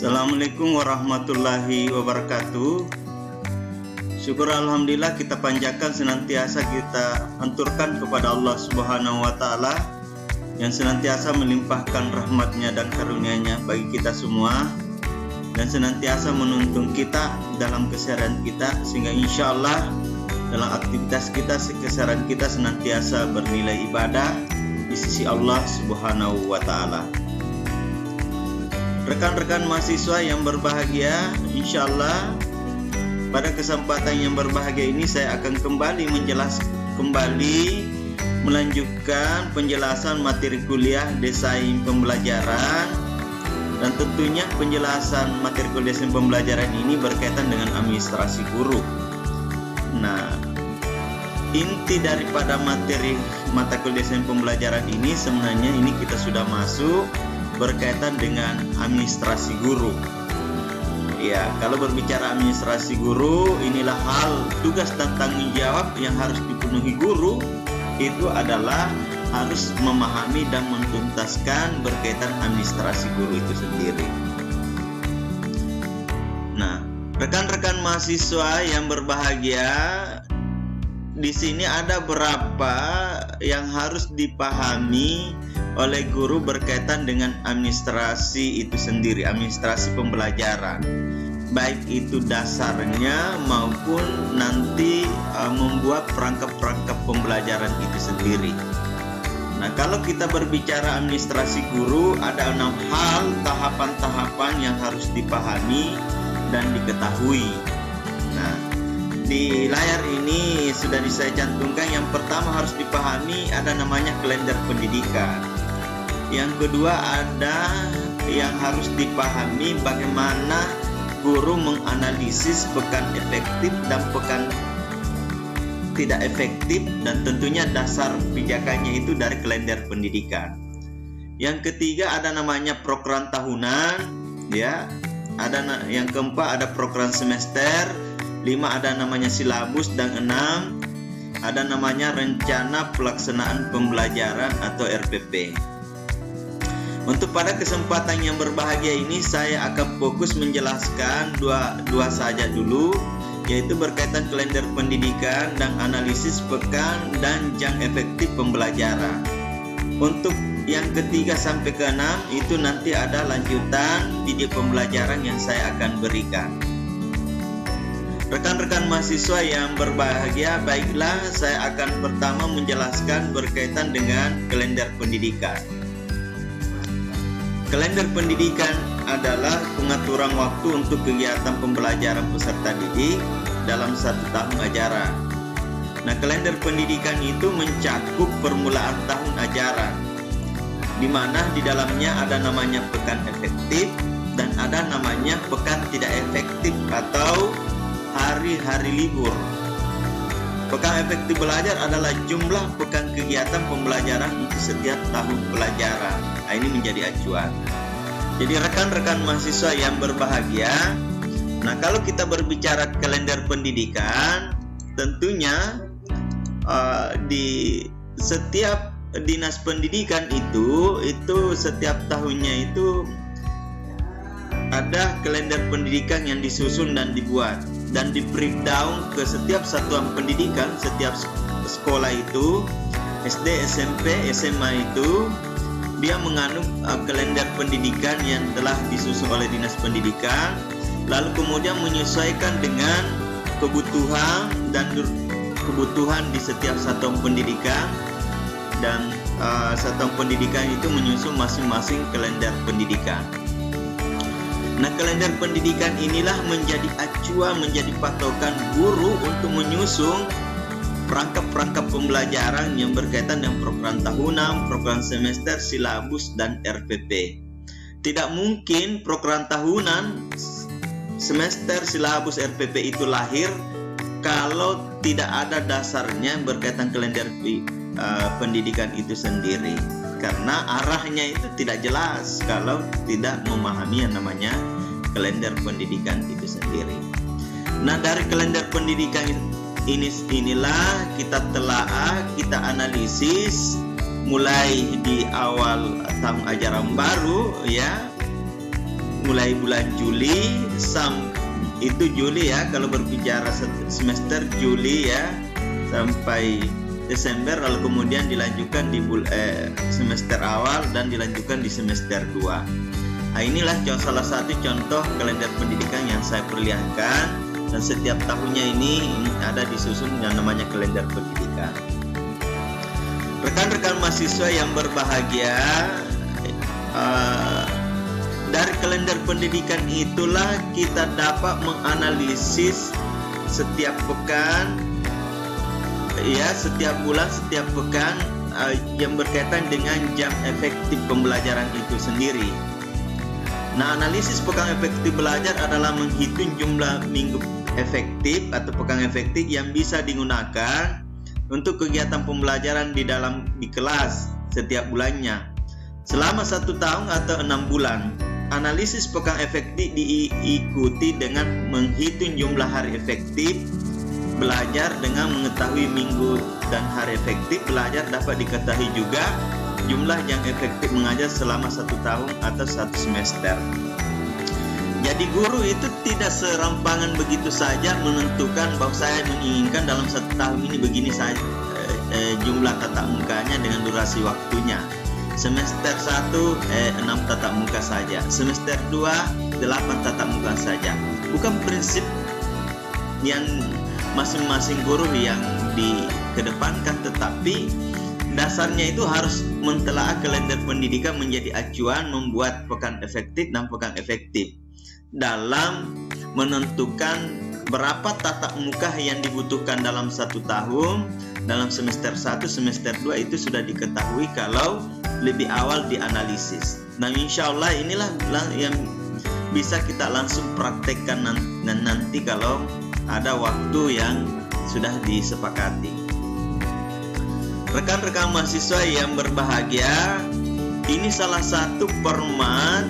Assalamualaikum warahmatullahi wabarakatuh. Syukur alhamdulillah kita panjatkan senantiasa kita anturkan kepada Allah Subhanahu wa taala yang senantiasa melimpahkan rahmatnya dan karunia-Nya bagi kita semua dan senantiasa menuntun kita dalam keseharian kita sehingga insya Allah dalam aktivitas kita keseharian kita senantiasa bernilai ibadah di sisi Allah Subhanahu wa taala. Rekan-rekan mahasiswa yang berbahagia, insya Allah pada kesempatan yang berbahagia ini saya akan kembali melanjutkan penjelasan materi kuliah desain pembelajaran, dan tentunya penjelasan materi kuliah desain pembelajaran ini berkaitan dengan administrasi guru. Nah, inti daripada materi mata kuliah desain pembelajaran ini sebenarnya ini kita sudah masuk berkaitan dengan administrasi guru. Ya, kalau berbicara administrasi guru, inilah hal tugas dan tanggung jawab yang harus dipenuhi guru, itu adalah harus memahami dan menuntaskan berkaitan administrasi guru itu sendiri. Nah, rekan-rekan mahasiswa yang berbahagia, di sini ada beberapa yang harus dipahami oleh guru berkaitan dengan administrasi itu sendiri, administrasi pembelajaran, baik itu dasarnya maupun nanti membuat perangkap-perangkap pembelajaran itu sendiri. Nah, kalau kita berbicara administrasi guru, ada 6 hal tahapan-tahapan yang harus dipahami dan diketahui. Nah, di layar ini sudah saya cantumkan yang pertama harus dipahami ada namanya kalender pendidikan. Yang kedua ada yang harus dipahami bagaimana guru menganalisis pekan efektif dan pekan tidak efektif, dan tentunya dasar pijakannya itu dari kalender pendidikan. Yang ketiga ada namanya program tahunan, ya. Ada yang keempat ada program semester, 5 ada namanya silabus, dan 6 ada namanya rencana pelaksanaan pembelajaran atau RPP. Untuk pada kesempatan yang berbahagia ini saya akan fokus menjelaskan dua saja dulu, yaitu berkaitan kalender pendidikan dan analisis pekan dan jam efektif pembelajaran. Untuk yang ketiga sampai ke 6 itu nanti ada lanjutan video pembelajaran yang saya akan berikan. Rekan-rekan mahasiswa yang berbahagia, baiklah saya akan pertama menjelaskan berkaitan dengan kalender pendidikan. Kalender pendidikan adalah pengaturan waktu untuk kegiatan pembelajaran peserta didik dalam 1 tahun ajaran. Nah, kalender pendidikan itu mencakup permulaan tahun ajaran, di mana di dalamnya ada namanya pekan efektif dan ada namanya pekan tidak efektif atau hari-hari libur. Pekan efektif belajar adalah jumlah pekan kegiatan pembelajaran untuk setiap tahun pelajaran. Nah, ini menjadi acuan. Jadi rekan-rekan mahasiswa yang berbahagia, nah kalau kita berbicara kalender pendidikan, tentunya di setiap dinas pendidikan itu setiap tahunnya itu ada kalender pendidikan yang disusun dan dibuat dan di breakdown ke setiap satuan pendidikan, setiap sekolah itu, SD, SMP, SMA itu dia mengandung kalender pendidikan yang telah disusun oleh dinas pendidikan, lalu kemudian menyesuaikan dengan kebutuhan di setiap satuan pendidikan, dan satuan pendidikan itu menyusun masing-masing kalender pendidikan. Nah, kalender pendidikan inilah menjadi acuan, menjadi patokan guru untuk menyusun perangkap-perangkap pembelajaran yang berkaitan dengan program tahunan, program semester, silabus, dan RPP. Tidak mungkin program tahunan, semester, silabus, RPP itu lahir kalau tidak ada dasarnya berkaitan kalender pendidikan itu sendiri. Karena arahnya itu tidak jelas kalau tidak memahami yang namanya kalender pendidikan itu sendiri. Nah, dari kalender pendidikan inilah kita telaah, kita analisis mulai di awal tahun ajaran baru ya, mulai bulan Juli itu Juli ya, kalau berbicara semester Juli ya sampai Desember, lalu kemudian dilanjutkan di semester awal dan dilanjutkan di semester 2. Nah, inilah salah satu contoh kalender pendidikan yang saya perlihatkan, dan setiap tahunnya ini ada disusun yang namanya kalender pendidikan. Rekan-rekan mahasiswa yang berbahagia, dari kalender pendidikan itulah kita dapat menganalisis setiap pekan, ya, setiap bulan, setiap pekan yang berkaitan dengan jam efektif pembelajaran itu sendiri. Nah, analisis pekan efektif belajar adalah menghitung jumlah minggu efektif atau pekan efektif yang bisa digunakan untuk kegiatan pembelajaran di kelas setiap bulannya selama 1 tahun atau 6 bulan. Analisis pekan efektif diikuti dengan menghitung jumlah hari efektif belajar. Dengan mengetahui minggu dan hari efektif belajar dapat diketahui juga jumlah yang efektif mengajar selama 1 tahun atau 1 semester. Jadi guru itu tidak serampangan begitu saja menentukan bahwa saya menginginkan dalam 1 tahun ini begini saja jumlah tatap mukanya dengan durasi waktunya. Semester 1 6 tatap muka saja, semester 2 8 tatap muka saja. Bukan prinsip yang masing-masing guru yang dikedepankan, tetapi dasarnya itu harus mentelaah kalender pendidikan menjadi acuan membuat pekan efektif dan pekan efektif dalam menentukan berapa tatap muka yang dibutuhkan dalam 1 tahun. Dalam semester 1, semester 2 itu sudah diketahui kalau lebih awal dianalisis. Nah, insya Allah inilah yang bisa kita langsung praktekkan nanti kalau ada waktu yang sudah disepakati. Rekan-rekan mahasiswa yang berbahagia, ini salah satu format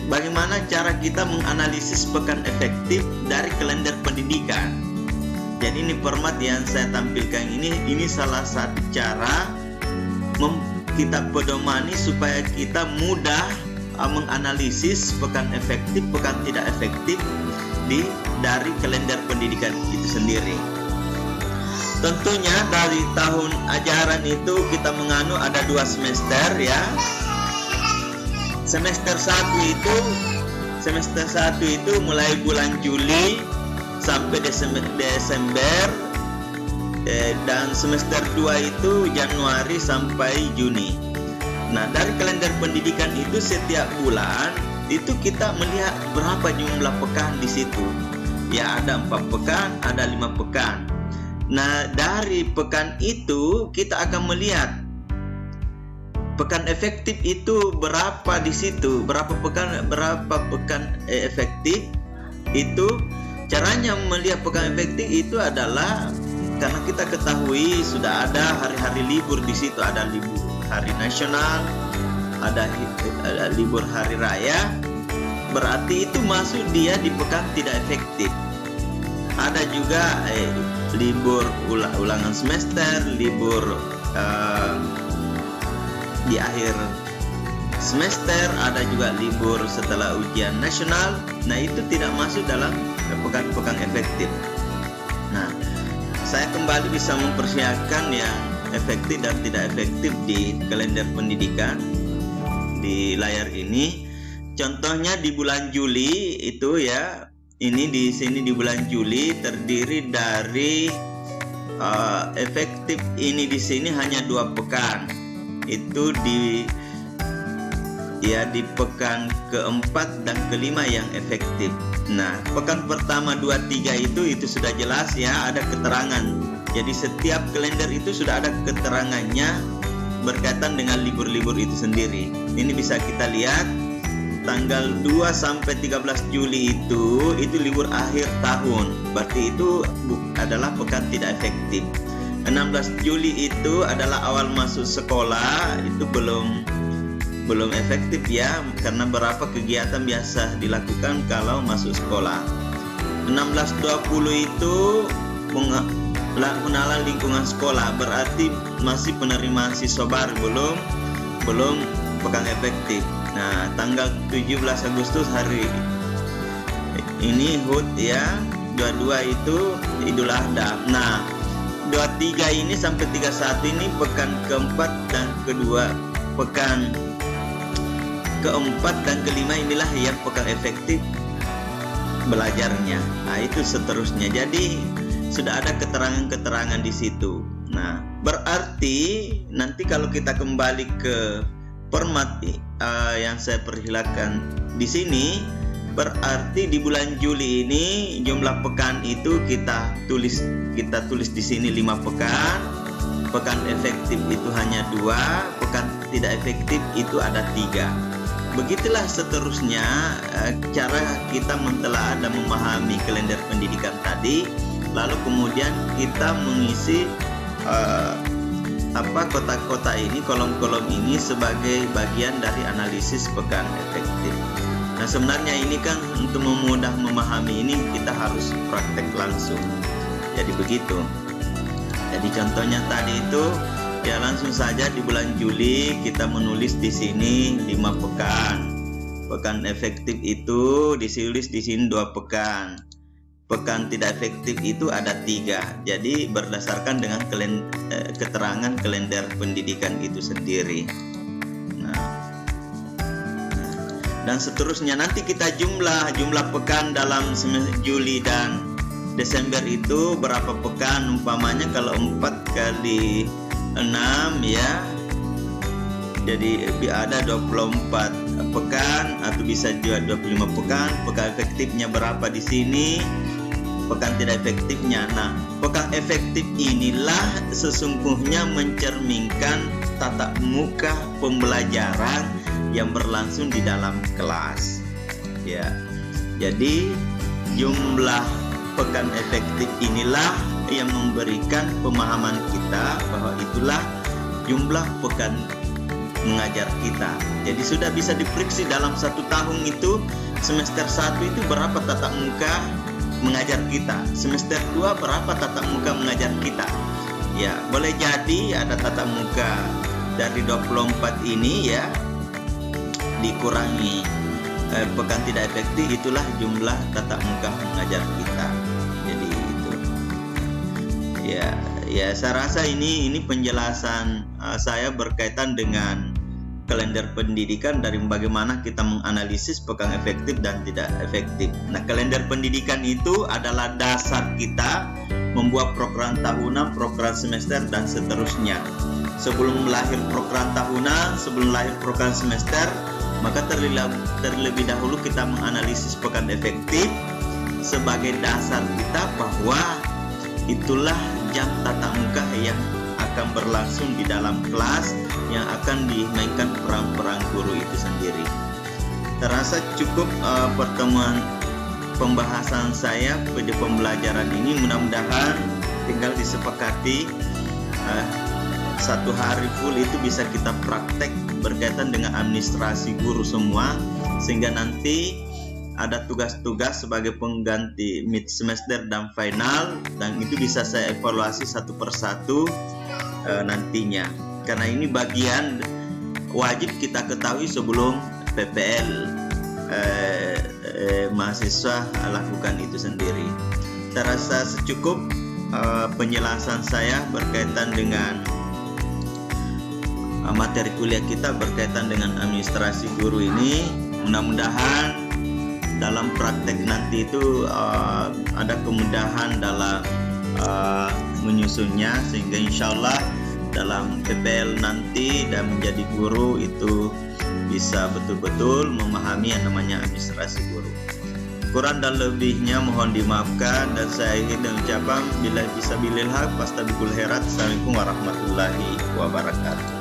bagaimana cara kita menganalisis pekan efektif dari kalender pendidikan. Jadi ini format yang saya tampilkan ini salah satu cara kita pedomani supaya kita mudah menganalisis pekan efektif, pekan tidak efektif dari kalender pendidikan itu sendiri. Tentunya dari tahun ajaran itu kita menganut ada 2 semester ya. Semester 1 itu mulai bulan Juli sampai Desember, dan semester 2 itu Januari sampai Juni. Nah, dari kalender pendidikan itu setiap bulan itu kita melihat berapa jumlah pekan di situ. Ya, ada 4 pekan, ada 5 pekan. Nah, dari pekan itu kita akan melihat pekan efektif itu berapa di situ, berapa pekan efektif itu. Caranya melihat pekan efektif itu adalah karena kita ketahui sudah ada hari-hari libur di situ, ada libur hari nasional, ada libur hari raya, berarti itu masuk dia di pekan tidak efektif. Ada juga libur ulangan semester, libur di akhir semester, ada juga libur setelah ujian nasional. Nah, itu tidak masuk dalam pekan-pekan efektif. Nah, saya kembali bisa mempersiapkan yang efektif dan tidak efektif di kalender pendidikan di layar ini. Contohnya di bulan Juli itu ya, ini di sini di bulan Juli terdiri dari efektif ini di sini hanya 2 pekan. Itu di pekan keempat dan kelima yang efektif. Nah, pekan pertama 2, 3 itu sudah jelas ya, ada keterangan. Jadi setiap kalender itu sudah ada keterangannya berkaitan dengan libur-libur itu sendiri. Ini bisa kita lihat tanggal 2 sampai 13 Juli itu libur akhir tahun. Berarti itu adalah pekan tidak efektif. 16 Juli itu adalah awal masuk sekolah, itu belum efektif ya, karena beberapa kegiatan biasa dilakukan kalau masuk sekolah. 16-20 itu pengenalan lingkungan sekolah, berarti masih penerimaan siswa baru, belum pekan efektif. Nah, tanggal 17 Agustus hari ini HUT ya, 22 itu Idul Adha. Nah, 23 ini sampai 31 ini pekan keempat dan kedua, pekan keempat dan kelima inilah yang pekan efektif belajarnya. Nah, itu seterusnya. Jadi sudah ada keterangan-keterangan di situ. Nah, berarti nanti kalau kita kembali ke permati yang saya perlihatkan di sini, berarti di bulan Juli ini jumlah pekan itu kita tulis di sini 5 pekan. Pekan efektif itu hanya 2, pekan tidak efektif itu ada 3. Begitulah seterusnya cara kita mentelaah dan memahami kalender pendidikan tadi. Lalu kemudian kita mengisi kotak-kotak ini, kolom-kolom ini sebagai bagian dari analisis pekan efektif. Nah, sebenarnya ini kan untuk memudah memahami ini kita harus praktek langsung. Jadi begitu. Jadi contohnya tadi itu ya langsung saja di bulan Juli kita menulis di sini 5 pekan. Pekan efektif itu ditulis di sini 2 pekan. Pekan tidak efektif itu ada 3. Jadi berdasarkan dengan keterangan kalender pendidikan itu sendiri. Nah, dan seterusnya nanti kita jumlah pekan dalam Juli dan Desember itu berapa pekan. Umpamanya kalau 4 kali 6 ya, jadi ada 24 pekan atau bisa juga 25 pekan. Pekan efektifnya berapa di sini, pekan tidak efektifnya. Nah, pekan efektif inilah sesungguhnya mencerminkan tatap muka pembelajaran yang berlangsung di dalam kelas. Ya, jadi jumlah pekan efektif inilah yang memberikan pemahaman kita bahwa itulah jumlah pekan mengajar kita. Jadi sudah bisa diprediksi dalam 1 tahun itu, semester 1 itu berapa tatap muka mengajar kita, semester 2 berapa tatap muka mengajar kita. Ya, boleh jadi ada tatap muka dari 24 ini ya dikurangi pekan tidak efektif, itulah jumlah tatap muka mengajar kita. Jadi itu ya saya rasa ini penjelasan saya berkaitan dengan kalender pendidikan dari bagaimana kita menganalisis pekan efektif dan tidak efektif. Nah, kalender pendidikan itu adalah dasar kita membuat program tahunan, program semester dan seterusnya. Sebelum lahir program tahunan, sebelum lahir program semester, maka terlebih dahulu kita menganalisis pekan efektif sebagai dasar kita bahwa itulah jam tatap muka yang akan berlangsung di dalam kelas, yang akan dimainkan peran-peran guru itu sendiri. Terasa cukup pertemuan pembahasan saya pada pembelajaran ini. Mudah-mudahan tinggal disepakati 1 hari full itu bisa kita praktek berkaitan dengan administrasi guru semua, sehingga nanti ada tugas-tugas sebagai pengganti mid semester dan final, dan itu bisa saya evaluasi satu persatu nantinya, karena ini bagian wajib kita ketahui sebelum PPL mahasiswa lakukan itu sendiri. Saya rasa secukup penjelasan saya berkaitan dengan materi kuliah kita berkaitan dengan administrasi guru ini. Mudah-mudahan dalam praktek nanti itu ada kemudahan dalam menyusunnya, sehingga insyaallah dalam PPL nanti dan menjadi guru itu bisa betul-betul memahami yang namanya administrasi guru. Kurang dan lebihnya mohon dimaafkan, dan saya ingin mengucapkan bila bisa bilil haq, fastabikul khairat. Assalamualaikum warahmatullahi wabarakatuh.